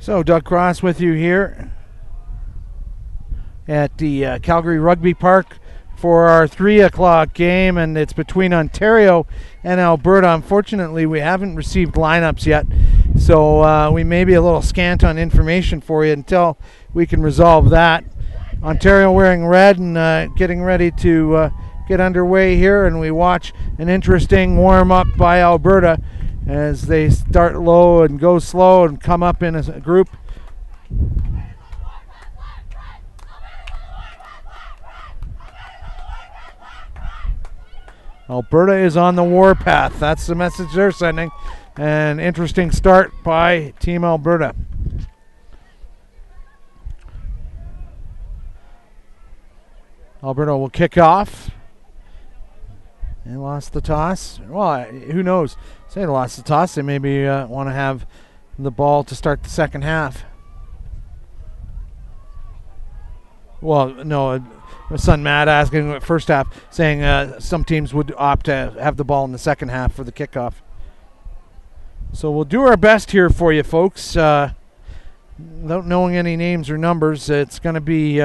So Doug Cross with you here at the Calgary Rugby Park for our 3 o'clock game, and it's between Ontario and Alberta. Unfortunately, we haven't received lineups yet, so we may be a little scant on information for you until we can resolve that. Ontario wearing red and getting ready to get underway here, and we watch an interesting warm-up by Alberta as they start low and go slow and come up in a group. Alberta is on the warpath. That's the message they're sending. An interesting start by Team Alberta. Alberta will kick off. They lost the toss. Well, who knows? Say they lost the toss. They maybe want to have the ball to start the second half. Well, no, my son Matt asking the first half, saying some teams would opt to have the ball in the second half for the kickoff. So we'll do our best here for you, folks. Without knowing any names or numbers, it's going to be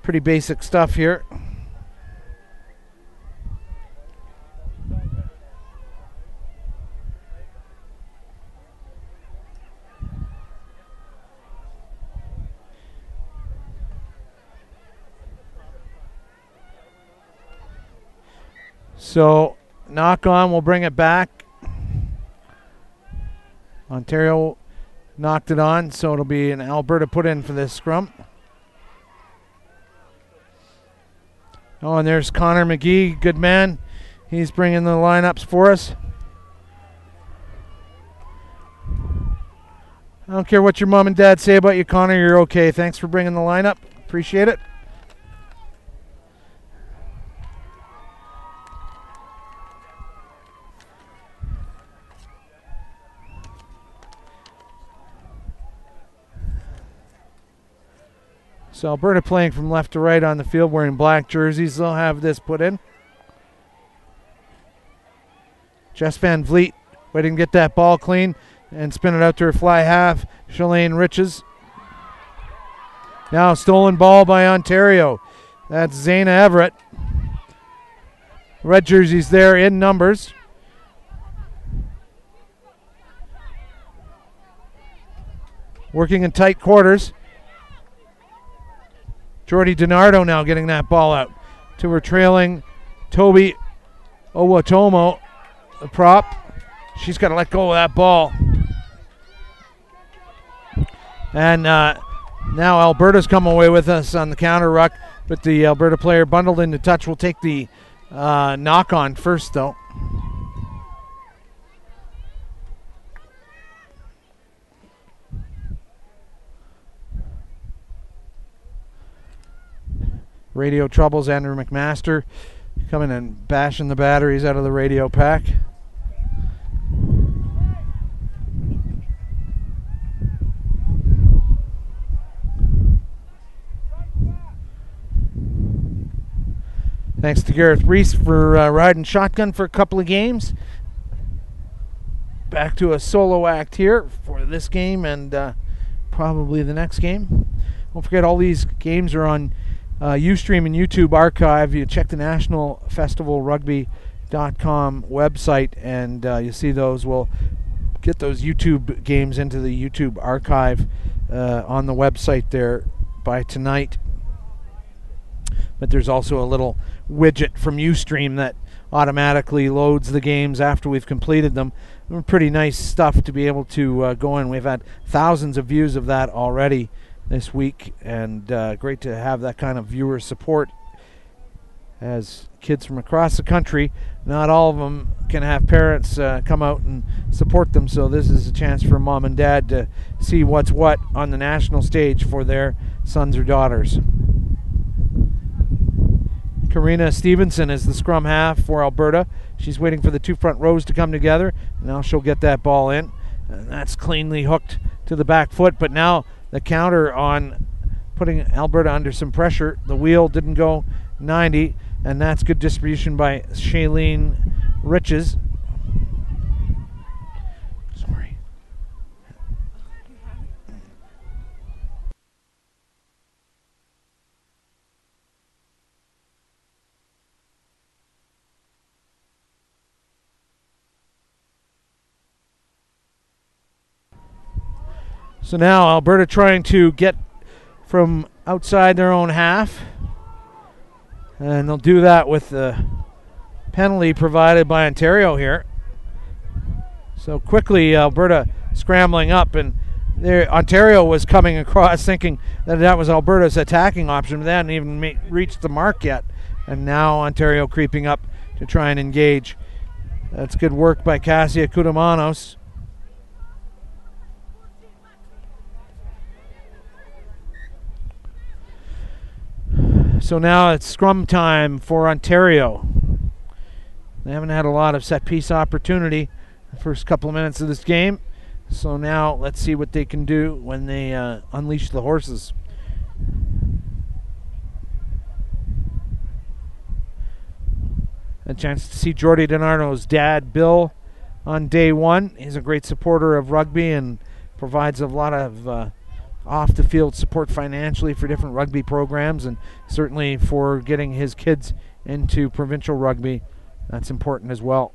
pretty basic stuff here. So, knock on, we'll bring it back. Ontario knocked it on, so it'll be an Alberta put in for this scrum. Oh, and there's Connor McGee, good man. He's bringing the lineups for us. I don't care what your mom and dad say about you, Connor, you're okay. Thanks for bringing the lineup. Appreciate it. So Alberta playing from left to right on the field wearing black jerseys. They'll have this put in. Jess Van Vliet waiting to get that ball clean and spin it out to her fly half. Shalane Riches. Now stolen ball by Ontario. That's Zayna Everett. Red jerseys there in numbers. Working in tight quarters. Jordy DiNardo now getting that ball out to her trailing Toby Owatomo, the prop. She's got to let go of that ball. And now Alberta's come away with us on the counter ruck, but the Alberta player bundled into touch will take the knock on first, though. Radio troubles, Andrew McMaster coming and bashing the batteries out of the radio pack. Thanks to Gareth Reese for riding shotgun for a couple of games. Back to a solo act here for this game and probably the next game. Don't forget, all these games are on Ustream and YouTube archive. You check the National Festival Rugby.com website and you see those. We'll get those YouTube games into the YouTube archive on the website there by tonight. But there's also a little widget from Ustream that automatically loads the games after we've completed them. Pretty nice stuff to be able to go in. We've had thousands of views of that already this week, and great to have that kind of viewer support as kids from across the country, not all of them can have parents come out and support them, so this is a chance for mom and dad to see what's what on the national stage for their sons or daughters. Karina Stevenson is the scrum half for Alberta. She's waiting for the two front rows to come together. Now she'll get that ball in, and that's cleanly hooked to the back foot, but now the counter on putting Alberta under some pressure. The wheel didn't go 90, and that's good distribution by Shailene Riches. Sorry. So now Alberta trying to get from outside their own half. And they'll do that with the penalty provided by Ontario here. So quickly Alberta scrambling up, and there Ontario was coming across thinking that was Alberta's attacking option, but they hadn't even reached the mark yet. And now Ontario creeping up to try and engage. That's good work by Cassia Kudamanos. So now it's scrum time for Ontario. They haven't had a lot of set piece opportunity the first couple of minutes of this game. So now let's see what they can do when they unleash the horses. A chance to see Jordy DiNardo's dad, Bill, on day one. He's a great supporter of rugby and provides a lot of off-the-field support financially for different rugby programs, and certainly for getting his kids into provincial rugby. That's important as well.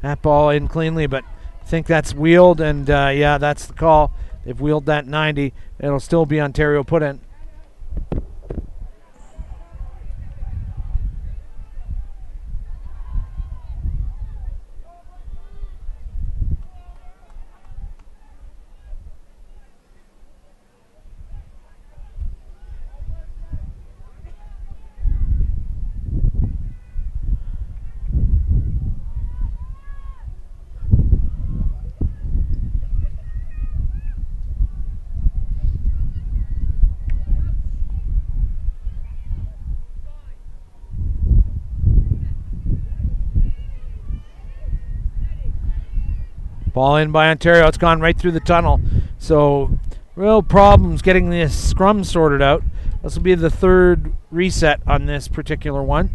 That ball in cleanly, but I think that's wheeled, and yeah, that's the call. They've wheeled that 90. It'll still be Ontario put in. Ball in by Ontario. It's gone right through the tunnel. So real problems getting this scrum sorted out. This will be the third reset on this particular one.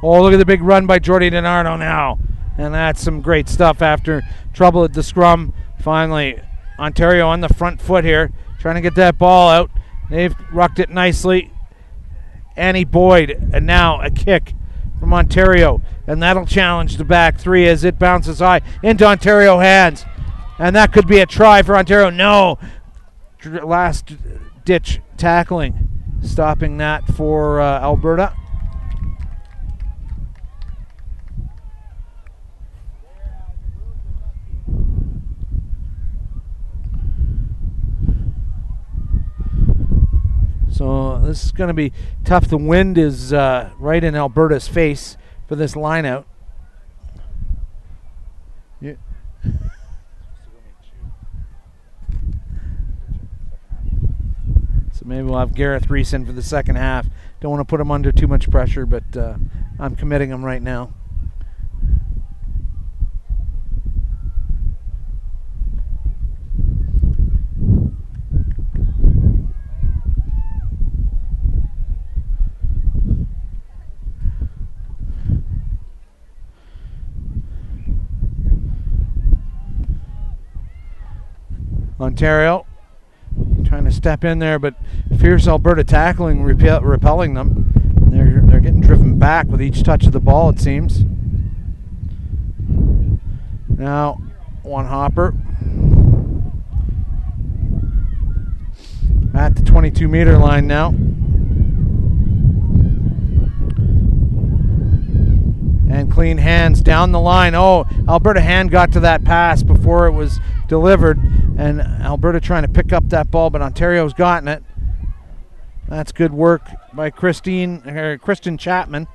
Oh, look at the big run by Jordy DiNardo now. And that's some great stuff after trouble at the scrum. Finally, Ontario on the front foot here, trying to get that ball out. They've rucked it nicely. Annie Boyd, and now a kick from Ontario. And that'll challenge the back three as it bounces high into Ontario hands. And that could be a try for Ontario. No. Last ditch tackling. Stopping that for Alberta. So this is going to be tough. The wind is right in Alberta's face for this line out. Yeah. So maybe we'll have Gareth Reese in for the second half. Don't want to put him under too much pressure, but I'm committing him right now. Ontario trying to step in there, but fierce Alberta tackling, repelling them. They're getting driven back with each touch of the ball, it seems. Now, one hopper at the 22-meter line now. And clean hands down the line. Oh, Alberta hand got to that pass before it was delivered. And Alberta trying to pick up that ball, but Ontario's gotten it. That's good work by Kristen Chapman.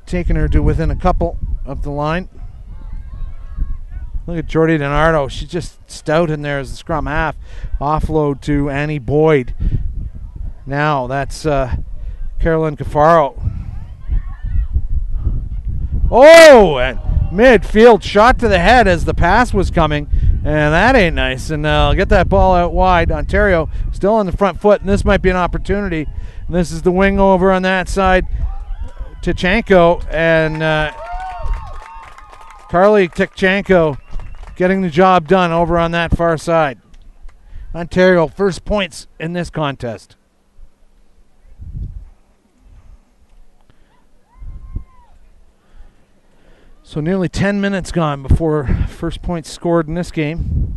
Taking her to within a couple of the line. Look at Jordy DiNardo. She's just stout in there as the scrum half. Offload to Annie Boyd. Now that's Carolyn Cafaro. Oh, and midfield shot to the head as the pass was coming. And that ain't nice. And I'll get that ball out wide. Ontario still on the front foot, and this might be an opportunity. And this is the wing over on that side to Chanko. And Carly Tikchenko getting the job done over on that far side. Ontario first points in this contest. So nearly 10 minutes gone before first point scored in this game.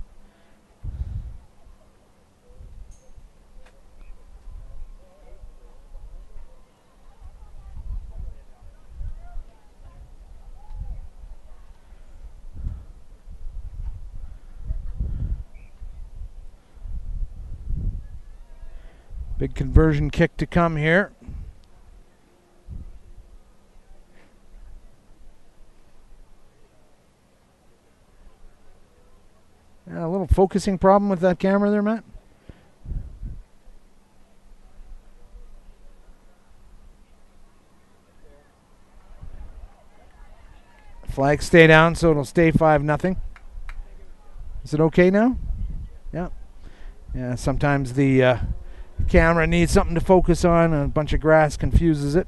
Big conversion kick to come here. A little focusing problem with that camera there, Matt. Flag stay down, so it'll stay 5-0. Is it okay now? Yeah. Yeah, sometimes the camera needs something to focus on, and a bunch of grass confuses it.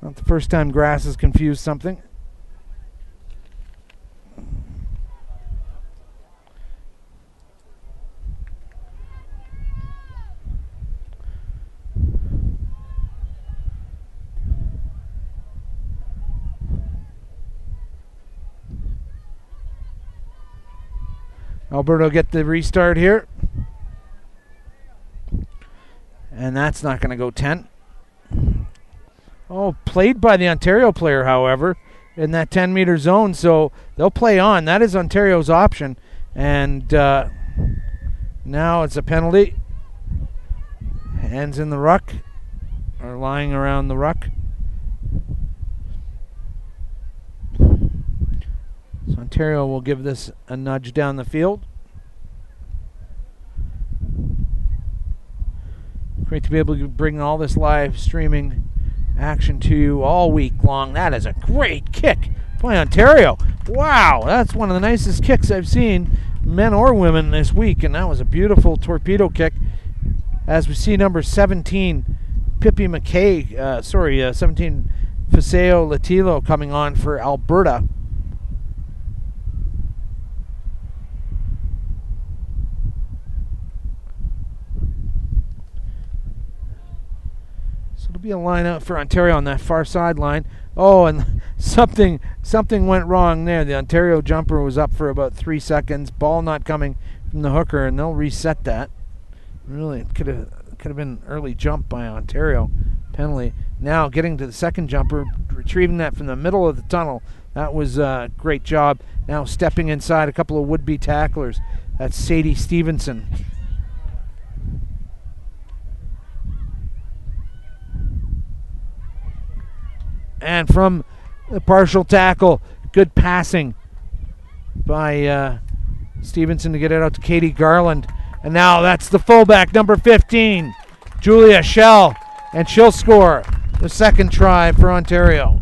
Not the first time grass has confused something. Alberta will get the restart here. And that's not going to go 10. Oh, played by the Ontario player, however, in that 10-meter zone. So they'll play on. That is Ontario's option. And now it's a penalty. Hands in the ruck, or lying around the ruck. So Ontario will give this a nudge down the field. Great to be able to bring all this live streaming action to you all week long. That is a great kick by Ontario. Wow, that's one of the nicest kicks I've seen, men or women, this week. And that was a beautiful torpedo kick. As we see number 17, Pippi McKay, 17, Fiseo Latilo coming on for Alberta. It'll be a line out for Ontario on that far sideline. Oh, and something went wrong there. The Ontario jumper was up for about 3 seconds. Ball not coming from the hooker, and they'll reset that. Really, it could have been an early jump by Ontario. Penalty. Now getting to the second jumper, retrieving that from the middle of the tunnel. That was a great job. Now stepping inside a couple of would-be tacklers. That's Sadie Stevenson. And from the partial tackle, good passing by Stevenson to get it out to Katie Garland. And now that's the fullback, number 15, Julia Schell. And she'll score the second try for Ontario.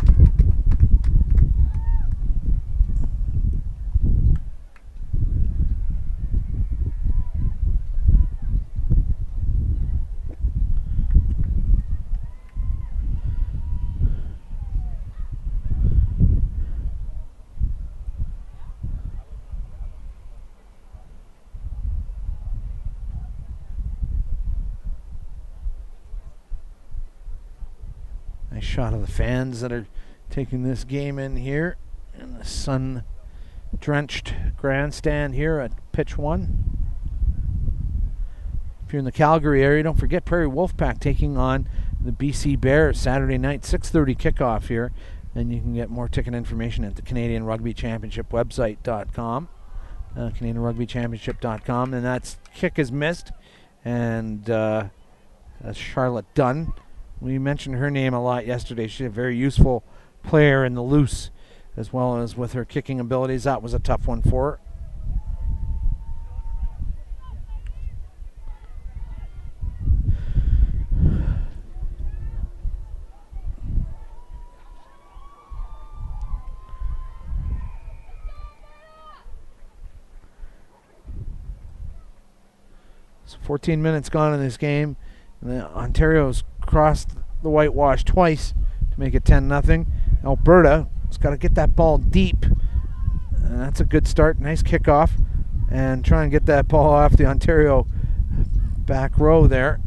Nice shot of the fans that are taking this game in here in the sun-drenched grandstand here at Pitch 1. If you're in the Calgary area, don't forget Prairie Wolfpack taking on the BC Bears Saturday night, 6:30 kickoff here. And you can get more ticket information at the Canadian Rugby Championship website.com, CanadianRugbyChampionship.com. And that kick is missed. And that's Charlotte Dunn. We mentioned her name a lot yesterday. She's a very useful player in the loose as well as with her kicking abilities. That was a tough one for her. So 14 minutes gone in this game. And Ontario's crossed the whitewash twice to make it 10-0. Alberta has got to get that ball deep. And that's a good start. Nice kickoff. And try and get that ball off the Ontario back row there.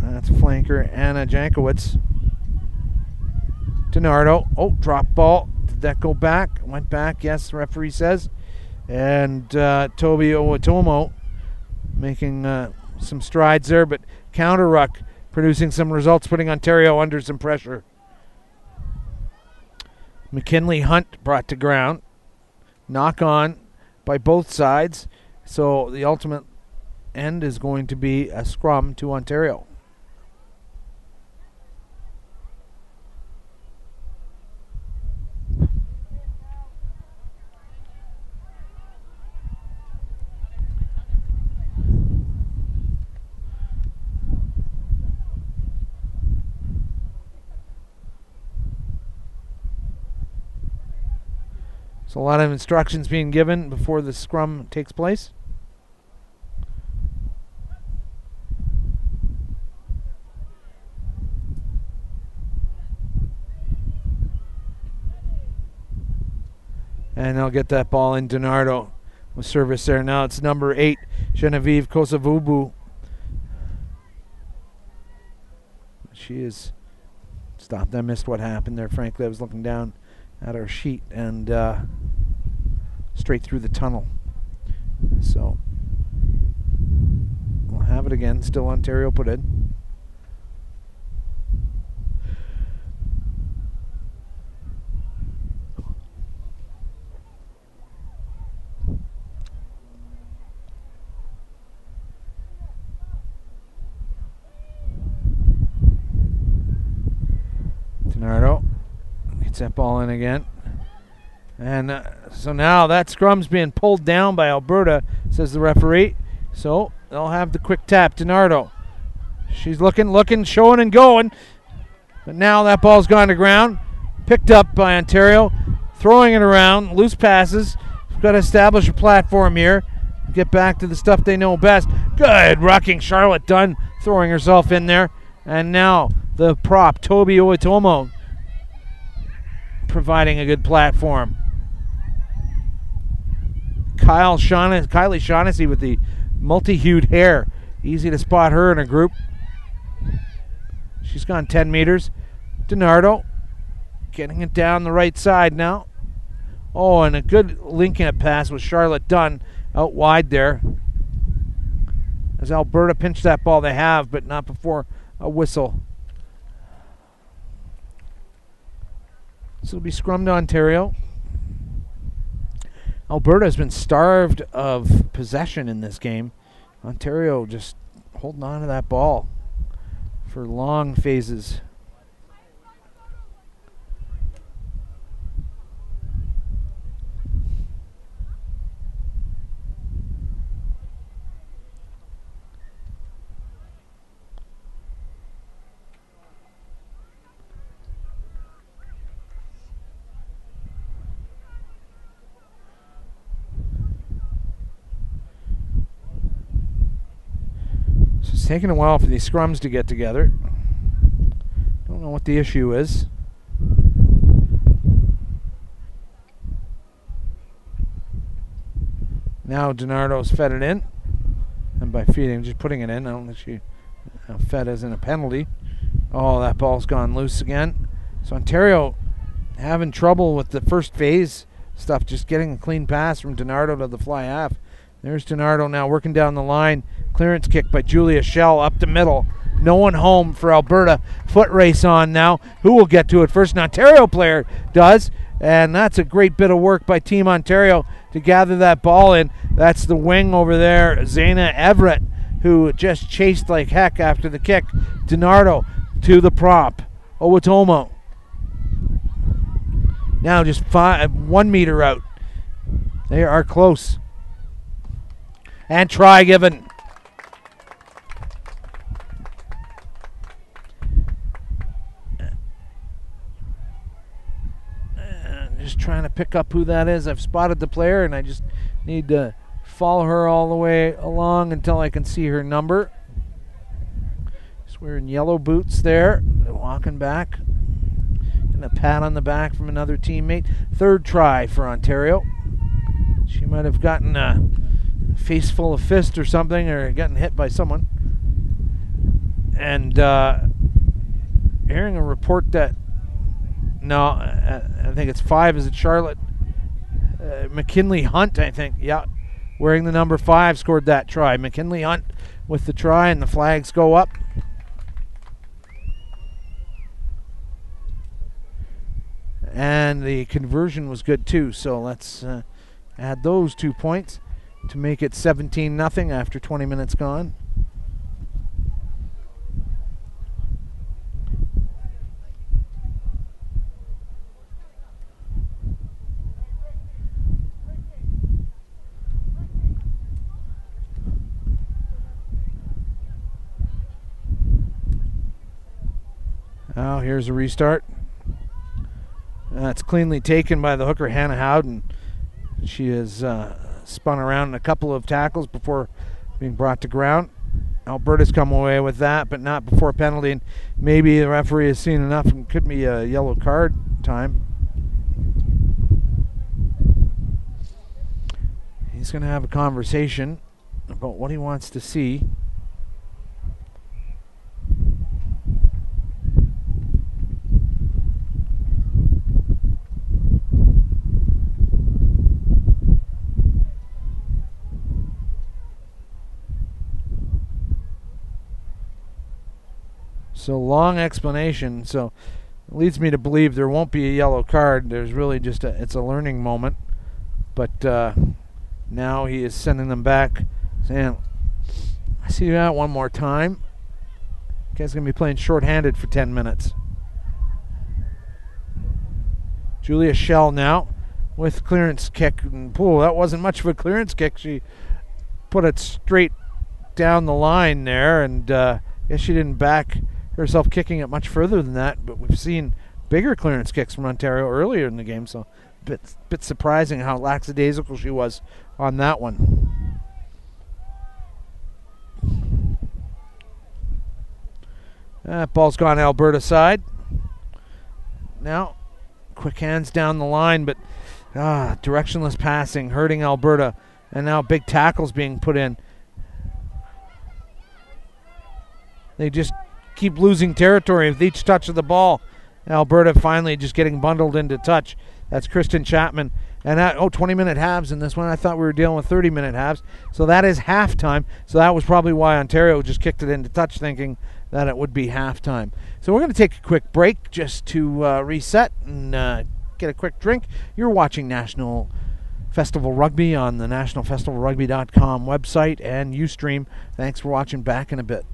That's flanker Anna Jankowicz. DiNardo. Oh, drop ball. Did that go back? Went back, yes, the referee says. And Toby Owatomo making some strides there, but counter ruck producing some results, putting Ontario under some pressure. McKinley Hunt brought to ground. Knock on by both sides. So the ultimate end is going to be a scrum to Ontario. So a lot of instructions being given before the scrum takes place. And they'll get that ball in. DiNardo with service there. Now it's number 8, Genevieve Kosovubu. She is stopped. I missed what happened there, frankly. I was looking down at our sheet and straight through the tunnel. So we'll have it again. Still Ontario put in. DiNardo gets that ball in again. And so now that scrum's being pulled down by Alberta, says the referee. So they'll have the quick tap. DiNardo. She's looking, showing and going. But now that ball's gone to ground. Picked up by Ontario. Throwing it around. Loose passes. We've got to establish a platform here. Get back to the stuff they know best. Good rucking. Charlotte Dunn throwing herself in there. And now the prop, Toby Owatomo, providing a good platform. Kylie Shaughnessy with the multi-hued hair. Easy to spot her in a group. She's gone 10 meters. DiNardo getting it down the right side now. Oh, and a good linking it pass with Charlotte Dunn out wide there. As Alberta pinched that ball, they have, but not before a whistle. So it'll be scrum to Ontario. Alberta has been starved of possession in this game. Ontario just holding on to that ball for long phases. It's taking a while for these scrums to get together. Don't know what the issue is. Now DiNardo's fed it in. And by feeding, just putting it in. I don't think she fed as in a penalty. Oh, that ball's gone loose again. So Ontario having trouble with the first phase stuff, just getting a clean pass from DiNardo to the fly half. There's DiNardo now working down the line. Clearance kick by Julia Schell up the middle. No one home for Alberta. Foot race on now. Who will get to it first? An Ontario player does. And that's a great bit of work by Team Ontario to gather that ball in. That's the wing over there, Zaina Everett, who just chased like heck after the kick. DiNardo to the prop. Owatomo. Now just 1 meter out. They are close. And try given. Just trying to pick up who that is. I've spotted the player, and I just need to follow her all the way along until I can see her number. She's wearing yellow boots there. They're walking back. And a pat on the back from another teammate. Third try for Ontario. She might have gotten a face full of fist or something, or gotten hit by someone. And hearing a report that I think it's 5. Is it Charlotte? McKinley Hunt, I think. Yeah. Wearing the number 5 scored that try. McKinley Hunt with the try, and the flags go up. And the conversion was good too. So let's add those 2 points to make it 17-0 after 20 minutes gone. Now here's a restart. It's cleanly taken by the hooker, Hannah Howden. She has spun around in a couple of tackles before being brought to ground. Alberta's come away with that, but not before penalty. And maybe the referee has seen enough and could be a yellow card time. He's going to have a conversation about what he wants to see. So long explanation. So it leads me to believe there won't be a yellow card. There's really just it's a learning moment. But now he is sending them back, saying, I see that one more time. Guy's going to be playing shorthanded for 10 minutes. Julia Schell now with clearance kick. And, that wasn't much of a clearance kick. She put it straight down the line there, and guess she didn't back herself kicking it much further than that, but we've seen bigger clearance kicks from Ontario earlier in the game, so a bit surprising how lackadaisical she was on that one. That ball's gone Alberta side. Now, quick hands down the line, but directionless passing hurting Alberta, and now big tackles being put in. They just keep losing territory with each touch of the ball. Alberta finally just getting bundled into touch. That's Kristen Chapman. And 20-minute halves in this one. I thought we were dealing with 30-minute halves. So that is halftime. So that was probably why Ontario just kicked it into touch, thinking that it would be halftime. So we're going to take a quick break just to reset and get a quick drink. You're watching National Festival Rugby on the nationalfestivalrugby.com website and Ustream. Thanks for watching. Back in a bit.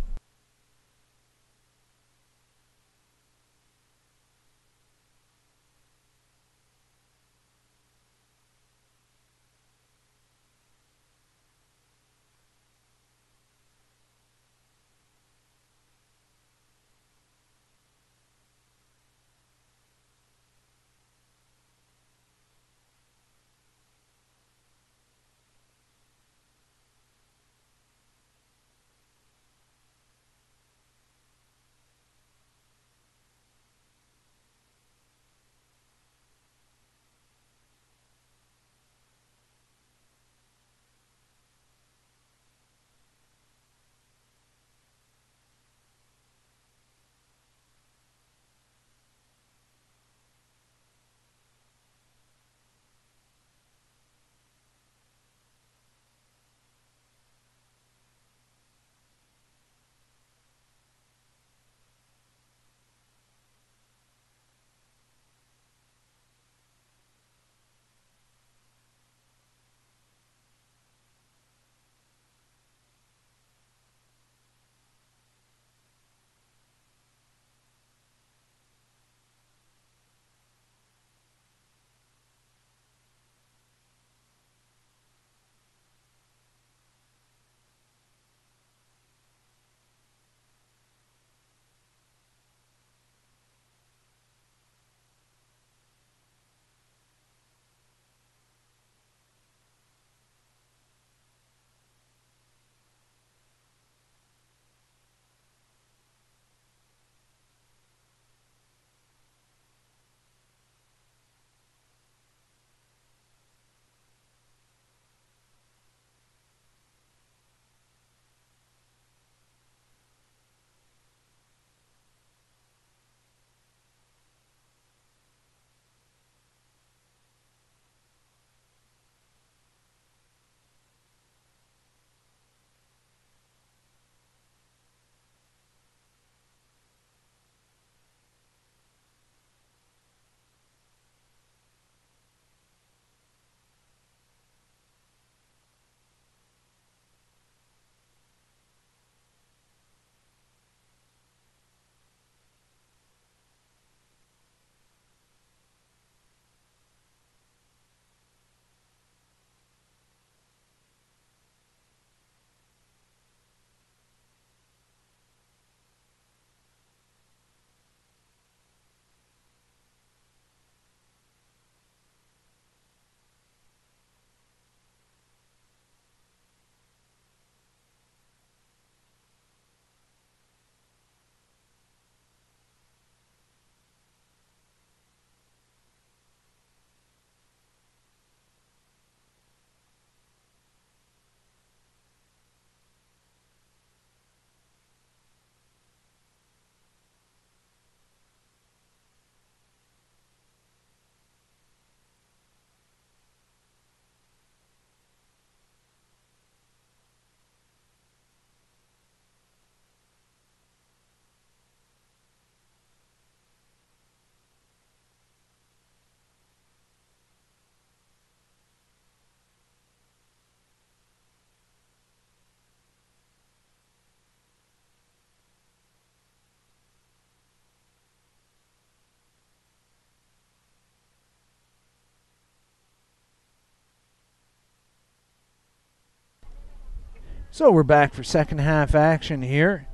So we're back for second half action here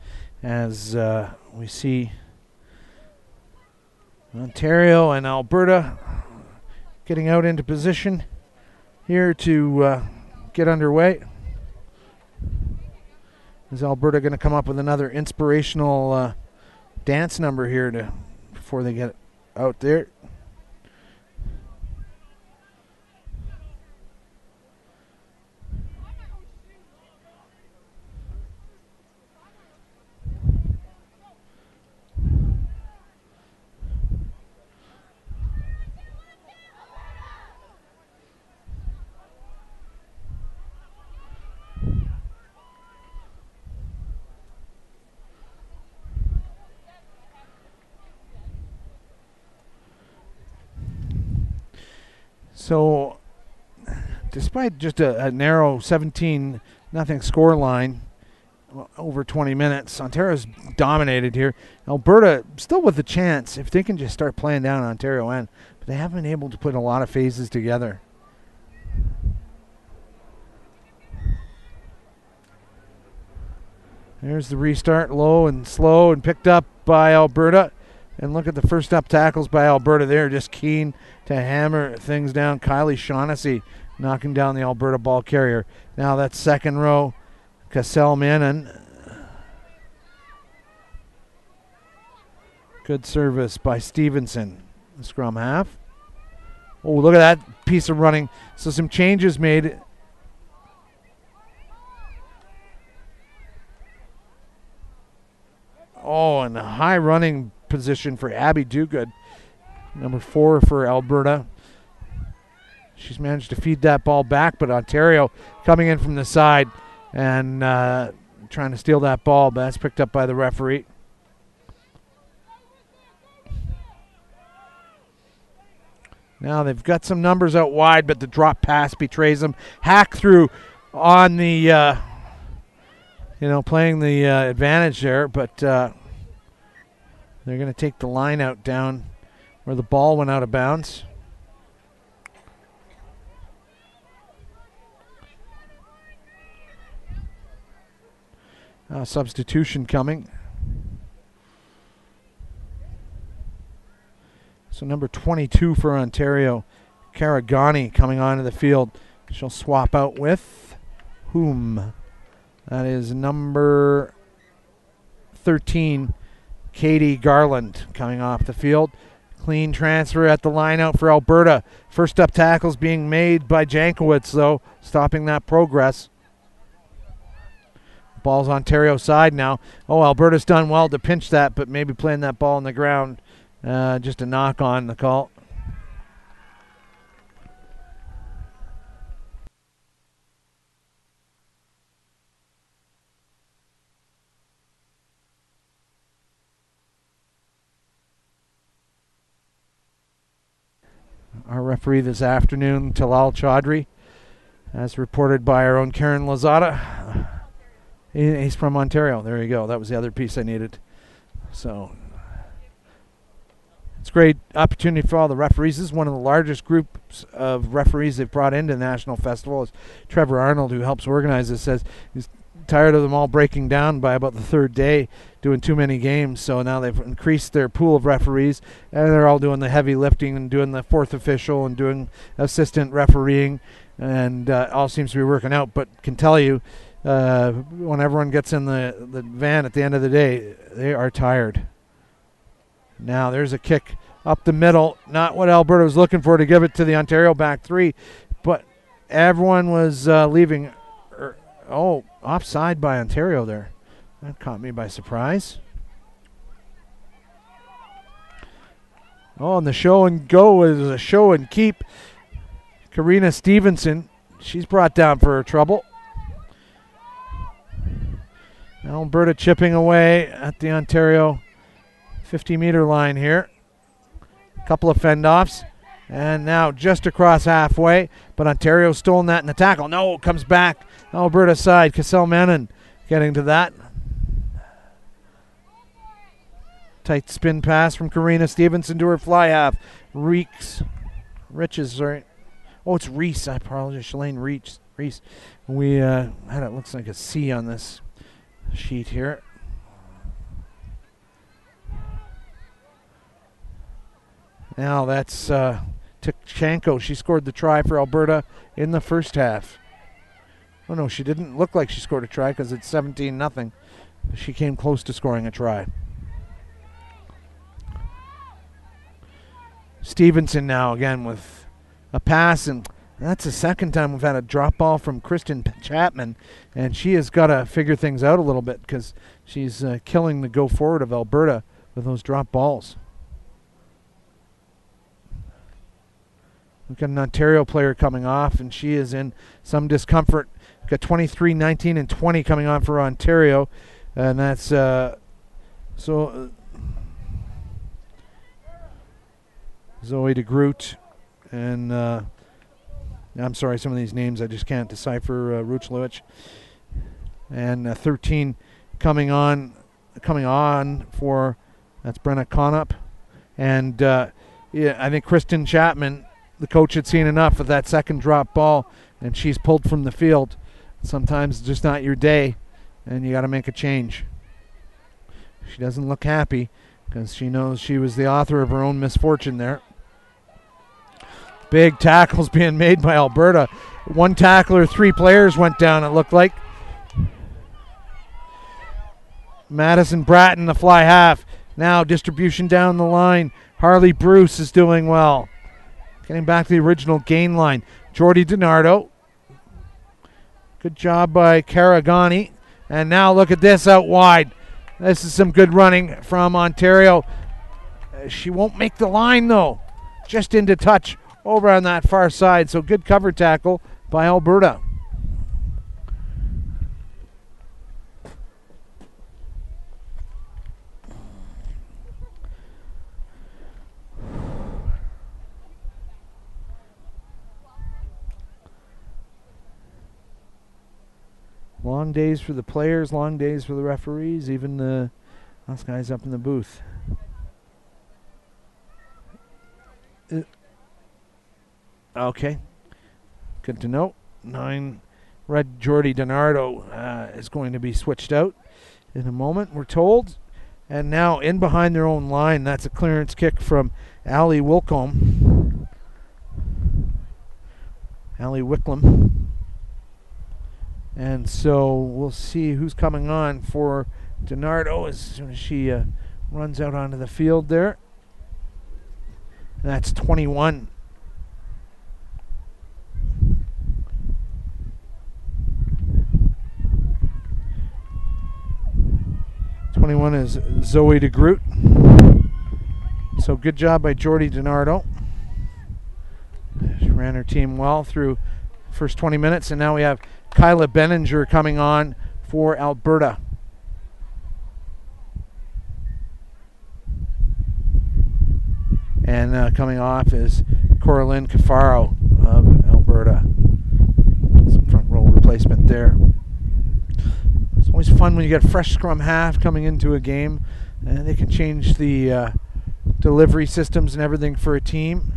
as we see Ontario and Alberta getting out into position here to get underway. Is Alberta going to come up with another inspirational dance number here before they get out there? So, despite just a narrow 17-0 score line over 20 minutes, Ontario's dominated here. Alberta still with a chance if they can just start playing down Ontario end, but they haven't been able to put a lot of phases together. There's the restart, low and slow, and picked up by Alberta. And look at the first up tackles by Alberta. They're just keen to hammer things down. Kylie Shaughnessy knocking down the Alberta ball carrier. Now that's second row. Cassell Mannon. Good service by Stevenson. The scrum half. Oh, look at that piece of running. So some changes made. Oh, and a high running position for Abby Duguid, number 4 for Alberta. She's managed to feed that ball back, but Ontario coming in from the side and trying to steal that ball, but that's picked up by the referee. Now they've got some numbers out wide, but the drop pass betrays them. Hack through on the, playing the advantage there, but they're going to take the line out down where the ball went out of bounds. Substitution coming. So number 22 for Ontario, Karagani, coming onto the field. She'll swap out with whom? That is number 13, Katie Garland, coming off the field. Clean transfer at the line out for Alberta. First up tackles being made by Jankowicz, though, stopping that progress. Ball's Ontario side now. Oh, Alberta's done well to pinch that, but maybe playing that ball on the ground. Just a knock on the call. Our referee this afternoon, Talal Chaudhry, as reported by our own Karen Lozada. He's from Ontario. There you go. That was the other piece I needed. So it's a great opportunity for all the referees. This is one of the largest groups of referees they've brought into the National Festival. As Trevor Arnold, who helps organize this, says he's tired of them all breaking down by about the third day, doing too many games. So now they've increased their pool of referees, and they're all doing the heavy lifting and doing the fourth official and doing assistant refereeing, and all seems to be working out. But can tell you, when everyone gets in the van at the end of the day, they are tired. Now there's a kick up the middle. Not what Alberta was looking for to give it to the Ontario back three, but everyone was leaving. Offside by Ontario there. That caught me by surprise. Oh, and the show and go is a show and keep. Karina Stevenson, she's brought down for her trouble. Alberta chipping away at the Ontario 50-meter line here. A couple of fend-offs. And now just across halfway. But Ontario's stolen that in the tackle. No, it comes back. Alberta side. Cassell Mannon getting to that. Tight spin pass from Karina Stevenson to her fly half. Riches, sorry. Oh, it's Reese. I apologize. Shalane Reese. We had it looks like a C on this sheet here. Now that's Tkachenko. She scored the try for Alberta in the first half. Oh no, she didn't look like she scored a try because it's 17-0. She came close to scoring a try. Stevenson now again with a pass, and that's the second time we've had a drop ball from Kristen Chapman, and she has got to figure things out a little bit because she's killing the go forward of Alberta with those drop balls. We've got an Ontario player coming off, and she is in some discomfort. We've got 23, 19, and 20 coming on for Ontario, and that's Zoe de Groot, and I'm sorry, some of these names I just can't decipher. Ruchlovich, and 13 coming on for, that's Brenna Conup, and yeah, I think Kristen Chapman, the coach had seen enough of that second drop ball, and she's pulled from the field. Sometimes it's just not your day, and you got to make a change. She doesn't look happy because she knows she was the author of her own misfortune there. Big tackles being made by Alberta. One tackler, 3 players went down, it looked like. Madison Bratton, the fly half. Now distribution down the line. Harley Bruce is doing well. Getting back to the original gain line. Jordy DiNardo. Good job by Caragani. And now look at this out wide. This is some good running from Ontario. She won't make the line though. Just into touch over on that far side. So good cover tackle by Alberta. Long days for the players, long days for the referees, even us guys up in the booth. Okay, good to know. 9 red Jordy DiNardo is going to be switched out in a moment, we're told. And now in behind their own line, that's a clearance kick from Allie Wicklum. And so we'll see who's coming on for DiNardo as soon as she runs out onto the field there. And that's 21. Is Zoe de Groot. So good job by Jordy DiNardo. She ran her team well through first 20 minutes, and now we have Kyla Benninger coming on for Alberta. And coming off is Coraline Cafaro of Alberta. Some front row replacement there. It's always fun when you get a fresh scrum half coming into a game, and they can change the delivery systems and everything for a team.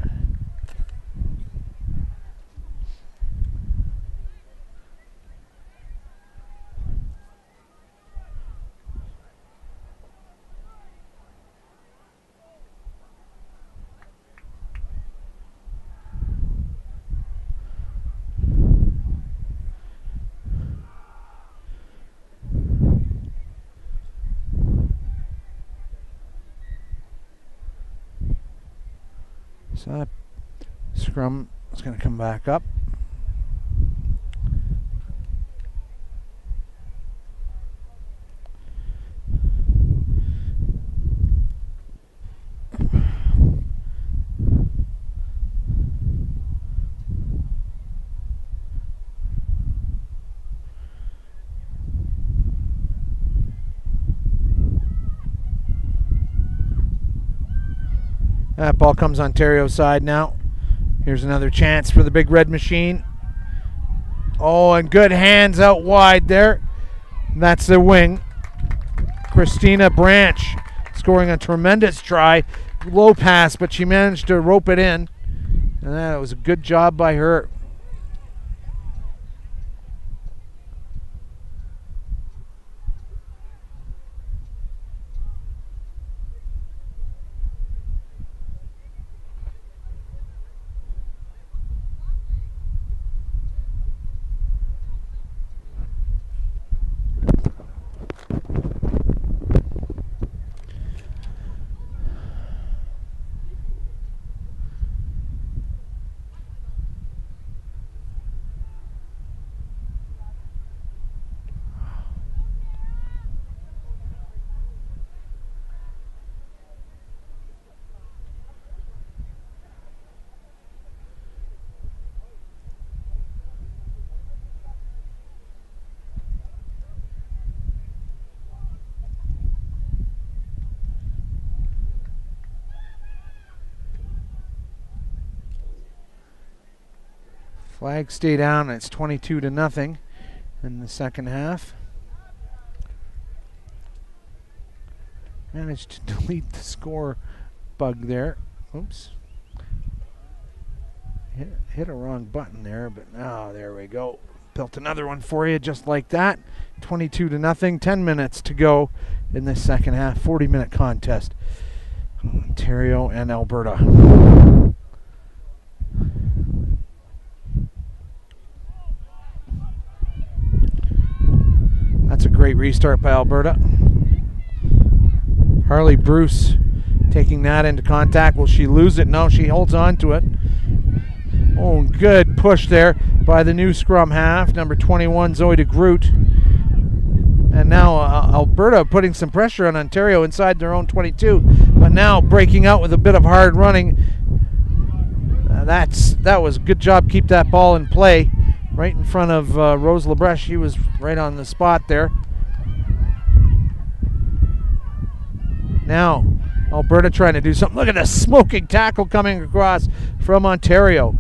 So that scrum is going to come back up. That ball comes Ontario's side now. Here's another chance for the Big Red Machine. Oh, and good hands out wide there. That's the wing. Christina Branch scoring a tremendous try. Low pass, but she managed to rope it in. And that was a good job by her. Flags stay down. It's 22-0 in the second half. Managed to delete the score bug there. Oops. Hit a wrong button there, but there we go. Built another one for you just like that. 22-0. 10 minutes to go in this second half. 40-minute contest. Ontario and Alberta. That's a great restart by Alberta. Harley Bruce taking that into contact. Will she lose it? No, she holds on to it. Oh, good push there by the new scrum half, number 21, Zoe de Groot. And now Alberta putting some pressure on Ontario inside their own 22, but now breaking out with a bit of hard running. That was a good job. Keep that ball in play right in front of Rose Lebrecht. She was right on the spot there. Now Alberta trying to do something. Look at the smoking tackle coming across from Ontario.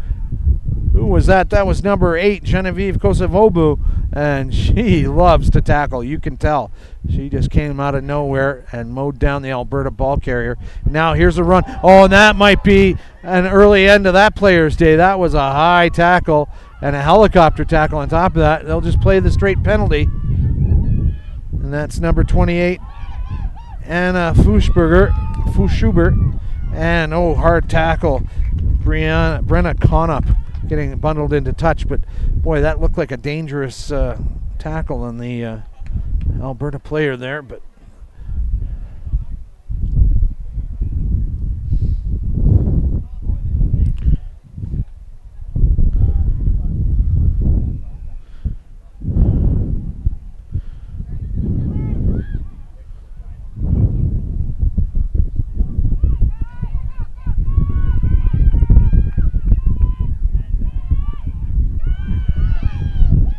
Who was that? That was number 8, Genevieve Kosovobu, and she loves to tackle. You can tell. She just came out of nowhere and mowed down the Alberta ball carrier. Now here's a run. Oh, and that might be an early end of that player's day. That was a high tackle and a helicopter tackle on top of that. They'll just play the straight penalty. And that's number 28, Anna Fuschhuber. And, hard tackle. Brenna Conup getting bundled into touch, but boy, that looked like a dangerous tackle on the Alberta player there. But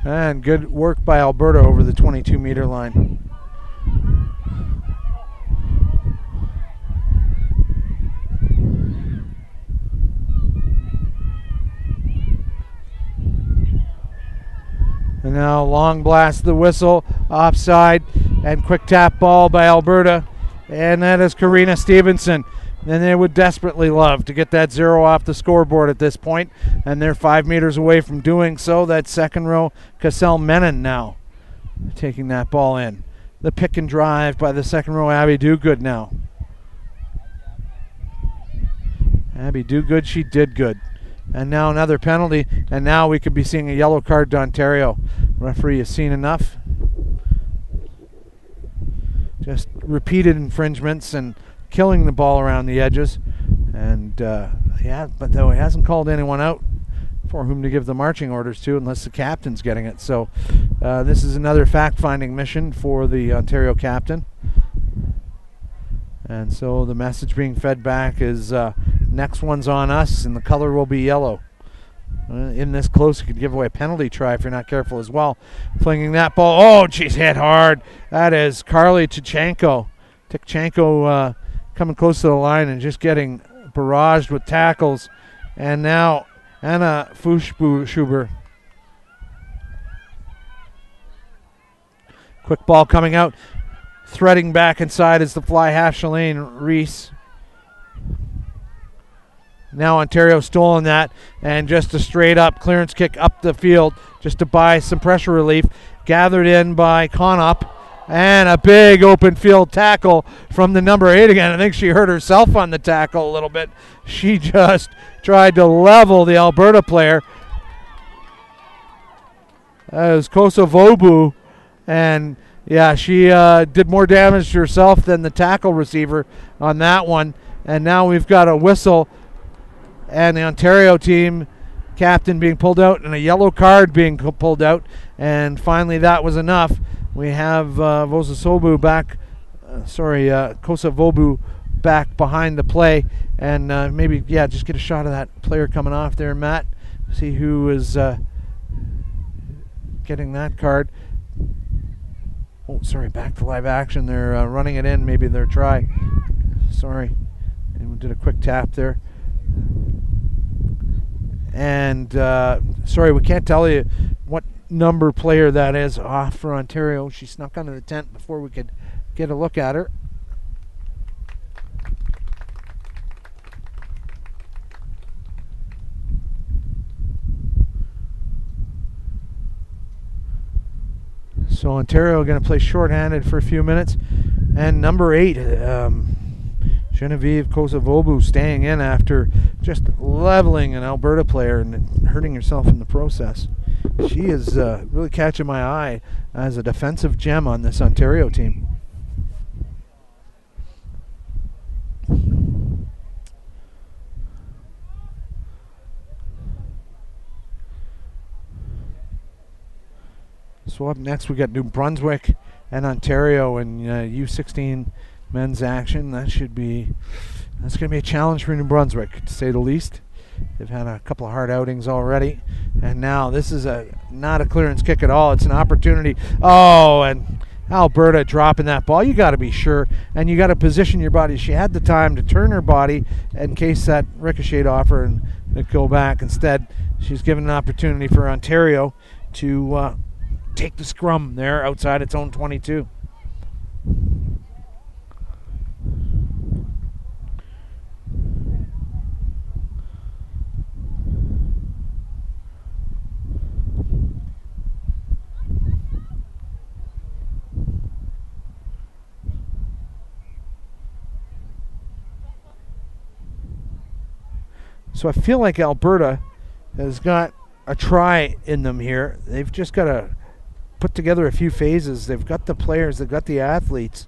and good work by Alberta over the 22-meter line. And now long blast the whistle, offside, and quick tap ball by Alberta. And that is Karina Stevenson. And they would desperately love to get that 0 off the scoreboard at this point, and they're 5 meters away from doing so. That second row, Cassell Menon now taking that ball in. The pick and drive by the second row, Abby Dogood now. Abby Dogood, she did good. And now another penalty, and now we could be seeing a yellow card to Ontario. Referee has seen enough. Just repeated infringements and killing the ball around the edges. And but though he hasn't called anyone out for whom to give the marching orders to, unless the captain's getting it. So this is another fact-finding mission for the Ontario captain. And so the message being fed back is next one's on us, and the color will be yellow. In this close, you could give away a penalty try if you're not careful as well. Flinging that ball. Oh, she's hit hard. That is Carly Tichenko. Coming close to the line and just getting barraged with tackles. And now Anna Fuschhuber. Quick ball coming out. Threading back inside is the fly half, Shalane Reese. Now Ontario stolen that, and just a straight up clearance kick up the field just to buy some pressure relief. Gathered in by Conop. And a big open field tackle from the number 8 again. I think she hurt herself on the tackle a little bit. She just tried to level the Alberta player. That was Kosovobu. And yeah, she did more damage to herself than the tackle receiver on that one. And now we've got a whistle and the Ontario team captain being pulled out and a yellow card being pulled out. And finally that was enough. We have Kosovobu back behind the play, and maybe just get a shot of that player coming off there, Matt. See who is getting that card. Oh, sorry, back to live action. They're running it in. Maybe their try. Sorry, and we did a quick tap there. And sorry, we can't tell you what number player that is off for Ontario. She snuck under the tent before we could get a look at her. So Ontario going to play shorthanded for a few minutes. And number 8, Genevieve Kosovobu, staying in after just leveling an Alberta player and hurting herself in the process. She is really catching my eye as a defensive gem on this Ontario team. So up next we got New Brunswick and Ontario in U16 men's action. That's going to be a challenge for New Brunswick, to say the least. They've had a couple of hard outings already, and now this is not a clearance kick at all. It's an opportunity. Oh, and Alberta dropping that ball. You got to be sure, and you got to position your body. She had the time to turn her body in case that ricocheted off her and it'd go back. Instead, she's given an opportunity for Ontario to take the scrum there outside its own 22. So I feel like Alberta has got a try in them here. They've just got to put together a few phases. They've got the players, they've got the athletes.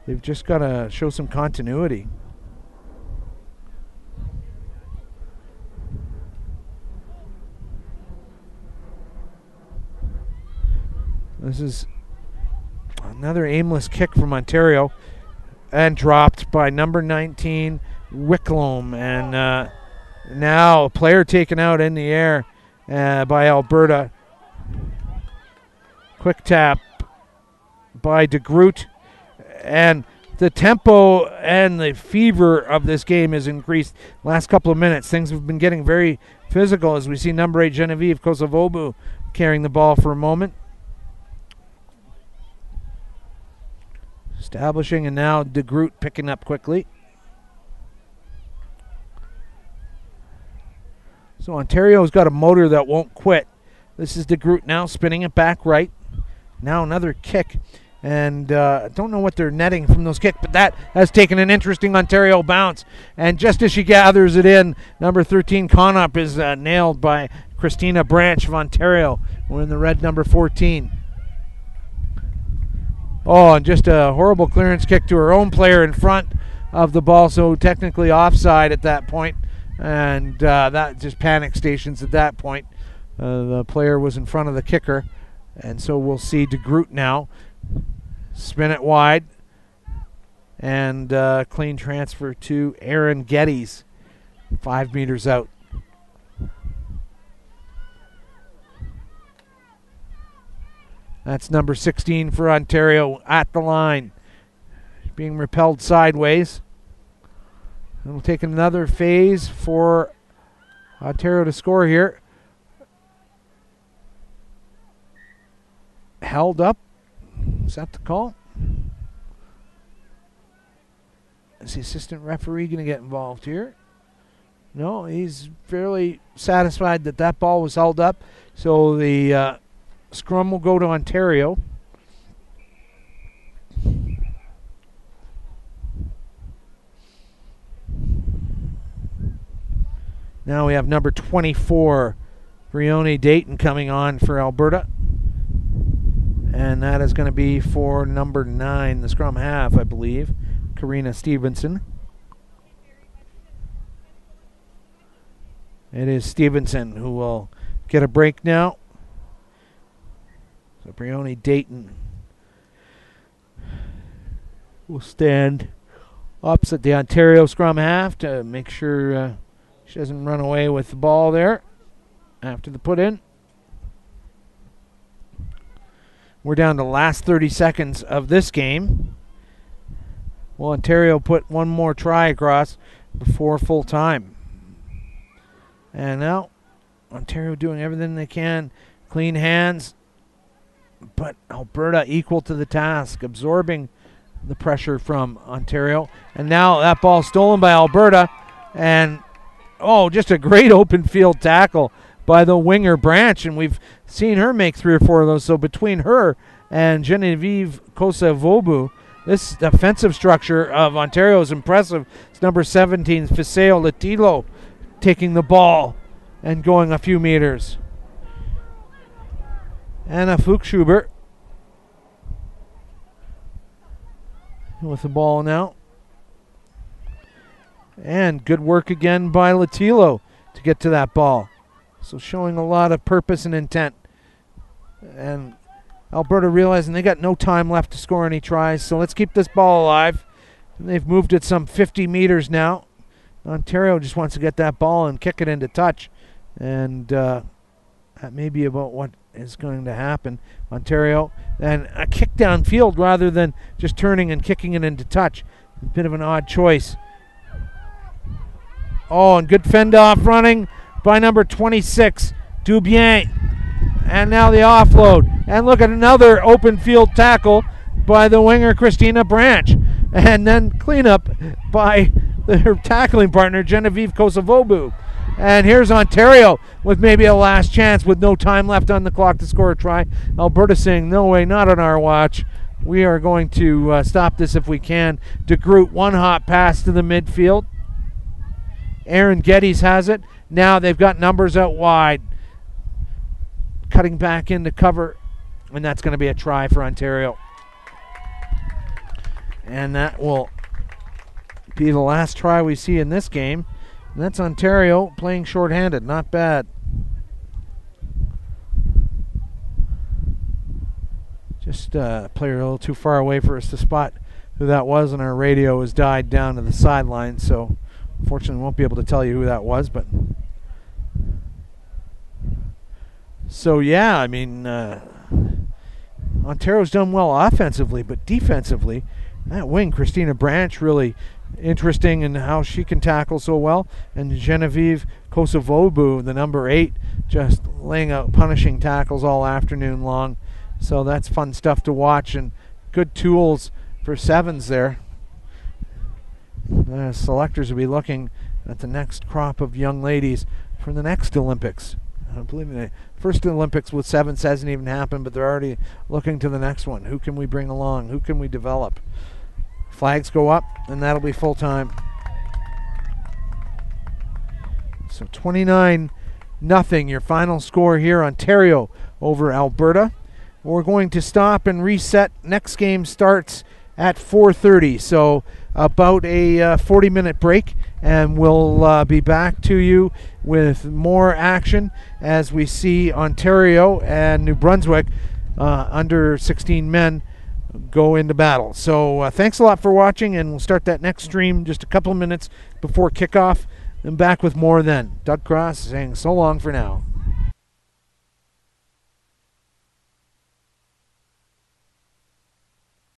They've just got to show some continuity. This is another aimless kick from Ontario and dropped by number 19, Wicklom. And now a player taken out in the air by Alberta. Quick tap by DeGroot, and the tempo and the fever of this game has increased last couple of minutes. Things have been getting very physical as we see number 8 Genevieve Kosovobu carrying the ball for a moment. Establishing, and now DeGroot picking up quickly. So Ontario's got a motor that won't quit. This is DeGroot now spinning it back right. Now another kick, and I don't know what they're netting from those kicks, but that has taken an interesting Ontario bounce. And just as she gathers it in, number 13 Conop is nailed by Christina Branch of Ontario. We're in the red number 14. Oh, and just a horrible clearance kick to her own player in front of the ball, so technically offside at that point. And that just panic stations at that point. The player was in front of the kicker. And so we'll see DeGroot now spin it wide. And clean transfer to Aaron Geddes, 5 meters out. That's number 16 for Ontario at the line. Being repelled sideways. And we'll take another phase for Ontario to score here. Held up. Is that the call? Is the assistant referee going to get involved here? No, he's fairly satisfied that that ball was held up. So the scrum will go to Ontario. Now we have number 24, Brioni Dayton, coming on for Alberta. And that is going to be for number 9, the scrum half, I believe, Karina Stevenson. It is Stevenson who will get a break now. So Brioni Dayton will stand opposite the Ontario scrum half to make sure she doesn't run away with the ball there after the put in. We're down to the last 30 seconds of this game. Well, Ontario put one more try across before full time. And now Ontario doing everything they can. Clean hands. But Alberta equal to the task, absorbing the pressure from Ontario. And now that ball stolen by Alberta. And, oh, just a great open field tackle by the winger Branch. And we've seen her make 3 or 4 of those. So between her and Genevieve Kosovobu, this defensive structure of Ontario is impressive. It's number 17, Fiseo Latilo, taking the ball and going a few meters. Anna Fuchschuber with the ball now. And good work again by Latilo to get to that ball. So showing a lot of purpose and intent. And Alberta realizing they got no time left to score any tries. So let's keep this ball alive. And they've moved it some 50 meters now. Ontario just wants to get that ball and kick it into touch. And that may be about what is going to happen. Ontario, and a kick downfield rather than just turning and kicking it into touch. A bit of an odd choice. Oh, and good fend off running by number 26, Dubien. And now the offload. And look at another open field tackle by the winger Christina Branch. And then cleanup by her tackling partner, Genevieve Kosovobu. And here's Ontario with maybe a last chance with no time left on the clock to score a try. Alberta saying, no way, not on our watch. We are going to stop this if we can. De Groot, one hot pass to the midfield. Aaron Geddes has it. Now they've got numbers out wide. Cutting back into cover. And that's going to be a try for Ontario. And that will be the last try we see in this game. And that's Ontario playing shorthanded. Not bad. Just a player a little too far away for us to spot who that was, and our radio has died down to the sideline, so unfortunately won't be able to tell you who that was. But so yeah, I mean, Ontario's done well offensively, but defensively, that wing, Christina Branch, really interesting in how she can tackle so well. And Genevieve Kosovobu, the number 8, just laying out punishing tackles all afternoon long. So that's fun stuff to watch, and good tools for sevens there. The selectors will be looking at the next crop of young ladies for the next Olympics. I believe the first Olympics with sevens hasn't even happened, but they're already looking to the next one. Who can we bring along? Who can we develop? Flags go up, and that'll be full time. So 29-0, your final score here. Ontario over Alberta. We're going to stop and reset. Next game starts at 4:30, so about a 40-minute break, and we'll be back to you with more action as we see Ontario and New Brunswick under 16 men go into battle. So thanks a lot for watching, and we'll start that next stream just a couple of minutes before kickoff, and back with more then. Doug Cross saying so long for now.